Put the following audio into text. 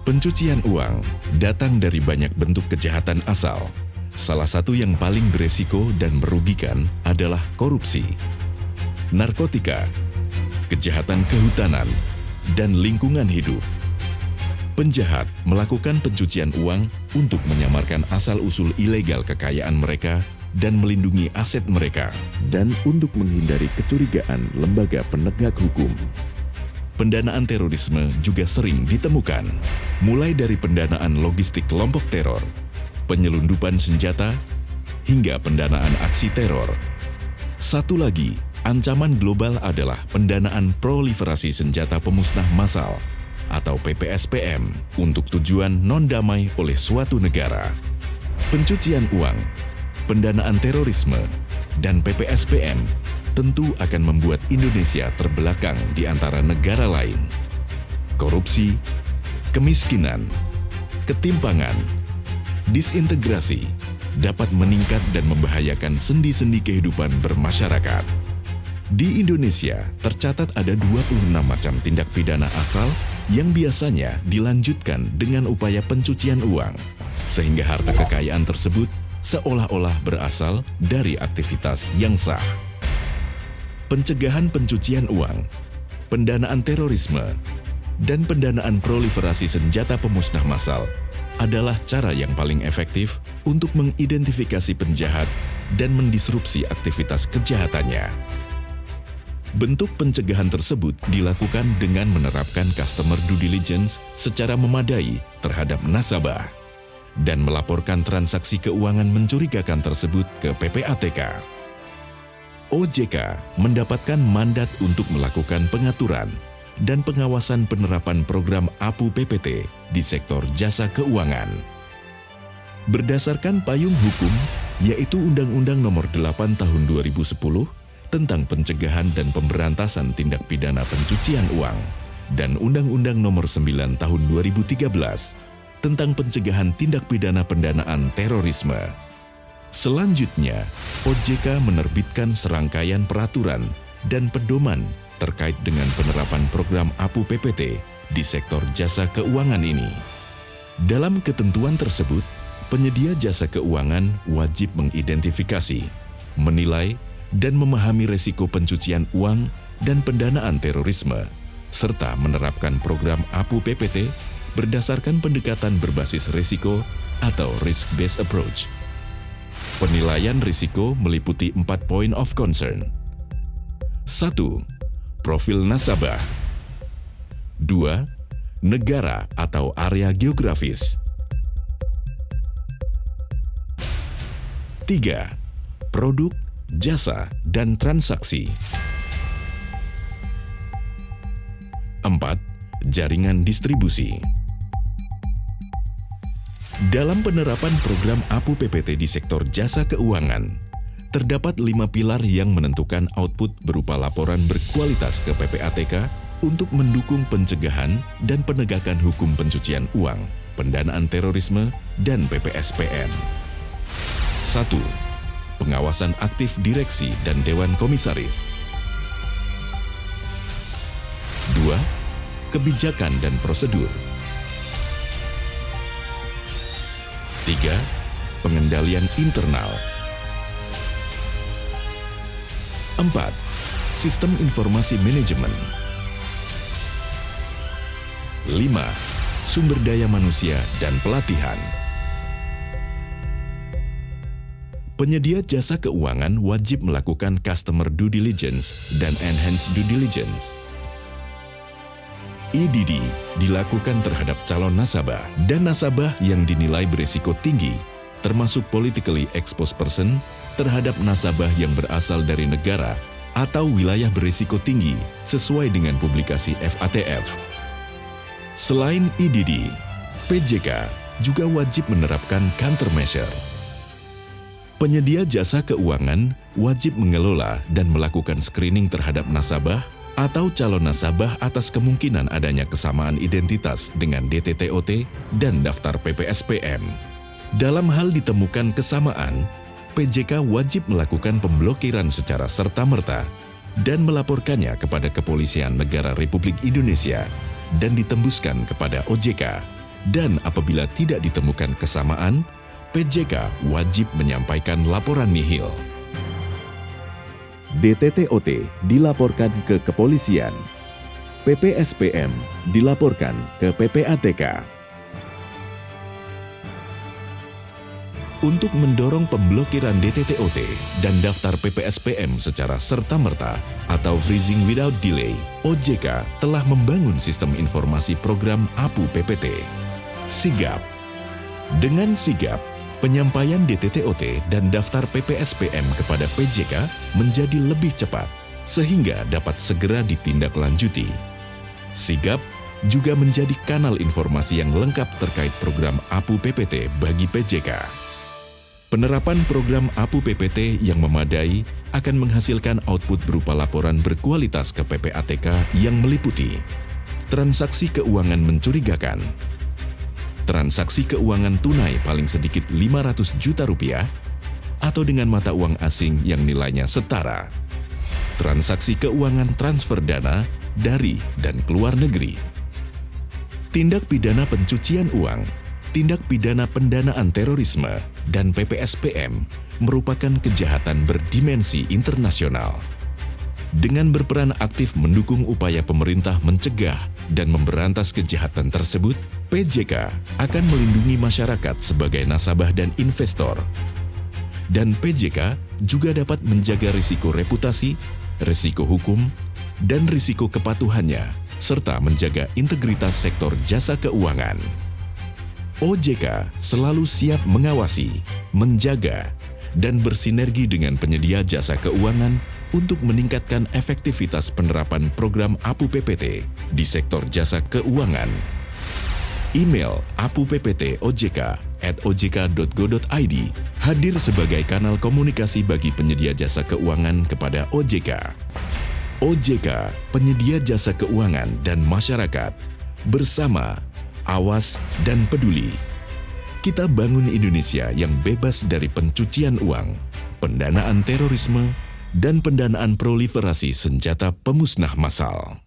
Pencucian uang datang dari banyak bentuk kejahatan asal. Salah satu yang paling beresiko dan merugikan adalah korupsi, narkotika, kejahatan kehutanan, dan lingkungan hidup. Penjahat melakukan pencucian uang untuk menyamarkan asal-usul ilegal kekayaan mereka dan melindungi aset mereka, dan untuk menghindari kecurigaan lembaga penegak hukum. Pendanaan terorisme juga sering ditemukan, mulai dari pendanaan logistik kelompok teror, penyelundupan senjata, hingga pendanaan aksi teror. Satu lagi, ancaman global adalah pendanaan proliferasi senjata pemusnah massal atau PPSPM untuk tujuan non-damai oleh suatu negara. Pencucian uang, pendanaan terorisme, dan PPSPM tentu akan membuat Indonesia terbelakang di antara negara lain. Korupsi, kemiskinan, ketimpangan, disintegrasi dapat meningkat dan membahayakan sendi-sendi kehidupan bermasyarakat. Di Indonesia, tercatat ada 26 macam tindak pidana asal yang biasanya dilanjutkan dengan upaya pencucian uang, sehingga harta kekayaan tersebut seolah-olah berasal dari aktivitas yang sah. Pencegahan pencucian uang, pendanaan terorisme, dan pendanaan proliferasi senjata pemusnah massal adalah cara yang paling efektif untuk mengidentifikasi penjahat dan mendisrupsi aktivitas kejahatannya. Bentuk pencegahan tersebut dilakukan dengan menerapkan customer due diligence secara memadai terhadap nasabah dan melaporkan transaksi keuangan mencurigakan tersebut ke PPATK. OJK mendapatkan mandat untuk melakukan pengaturan dan pengawasan penerapan program APU PPT di sektor jasa keuangan. Berdasarkan payung hukum, yaitu Undang-Undang Nomor 8 Tahun 2010 tentang pencegahan dan pemberantasan tindak pidana pencucian uang dan Undang-Undang Nomor 9 Tahun 2013 tentang pencegahan tindak pidana pendanaan terorisme. Selanjutnya, OJK menerbitkan serangkaian peraturan dan pedoman terkait dengan penerapan program APU PPT di sektor jasa keuangan ini. Dalam ketentuan tersebut, penyedia jasa keuangan wajib mengidentifikasi, menilai, dan memahami resiko pencucian uang dan pendanaan terorisme, serta menerapkan program APU PPT berdasarkan pendekatan berbasis risiko atau risk-based approach. Penilaian risiko meliputi 4 point of concern. 1. Profil nasabah. 2. Negara atau area geografis. 3. Produk, jasa, dan transaksi. 4. Jaringan distribusi. Dalam penerapan program APU PPT di sektor jasa keuangan, terdapat 5 pilar yang menentukan output berupa laporan berkualitas ke PPATK untuk mendukung pencegahan dan penegakan hukum pencucian uang, pendanaan terorisme, dan PPSPM. 1. Pengawasan aktif direksi dan dewan komisaris. 2. Kebijakan dan prosedur. 3. Pengendalian internal. 4. Sistem informasi manajemen. 5. Sumber daya manusia dan pelatihan. Penyedia jasa keuangan wajib melakukan customer due diligence dan enhanced due diligence. EDD dilakukan terhadap calon nasabah dan nasabah yang dinilai berisiko tinggi, termasuk politically exposed person, terhadap nasabah yang berasal dari negara atau wilayah berisiko tinggi sesuai dengan publikasi FATF. Selain EDD, PJK juga wajib menerapkan countermeasure. Penyedia jasa keuangan wajib mengelola dan melakukan screening terhadap nasabah atau calon nasabah atas kemungkinan adanya kesamaan identitas dengan DTTOT dan daftar PPSPM. Dalam hal ditemukan kesamaan, PJK wajib melakukan pemblokiran secara serta-merta dan melaporkannya kepada Kepolisian Negara Republik Indonesia dan ditembuskan kepada OJK Dan apabila tidak ditemukan kesamaan, PJK wajib menyampaikan laporan nihil. DTTOT dilaporkan ke kepolisian. PPSPM dilaporkan ke PPATK. Untuk mendorong pemblokiran DTTOT dan daftar PPSPM secara serta-merta atau freezing without delay, OJK telah membangun sistem informasi program APU PPT. Sigap. Dengan sigap, penyampaian DTTOT dan daftar PPSPM kepada PJK menjadi lebih cepat, sehingga dapat segera ditindaklanjuti. Sigap juga menjadi kanal informasi yang lengkap terkait program APU PPT bagi PJK. Penerapan program APU PPT yang memadai akan menghasilkan output berupa laporan berkualitas ke PPATK yang meliputi transaksi keuangan mencurigakan, transaksi keuangan tunai paling sedikit Rp500 juta atau dengan mata uang asing yang nilainya setara, transaksi keuangan transfer dana dari dan keluar negeri, tindak pidana pencucian uang, tindak pidana pendanaan terorisme, dan PPSPM merupakan kejahatan berdimensi internasional. Dengan berperan aktif mendukung upaya pemerintah mencegah dan memberantas kejahatan tersebut, PJK akan melindungi masyarakat sebagai nasabah dan investor. Dan PJK juga dapat menjaga risiko reputasi, risiko hukum, dan risiko kepatuhannya, serta menjaga integritas sektor jasa keuangan. OJK selalu siap mengawasi, menjaga, dan bersinergi dengan penyedia jasa keuangan untuk meningkatkan efektivitas penerapan program APU PPT di sektor jasa keuangan. Email apupptojk@ojk.go.id hadir sebagai kanal komunikasi bagi penyedia jasa keuangan kepada OJK. OJK, penyedia jasa keuangan dan masyarakat, bersama, awas, dan peduli. Kita bangun Indonesia yang bebas dari pencucian uang, pendanaan terorisme, dan pendanaan proliferasi senjata pemusnah massal.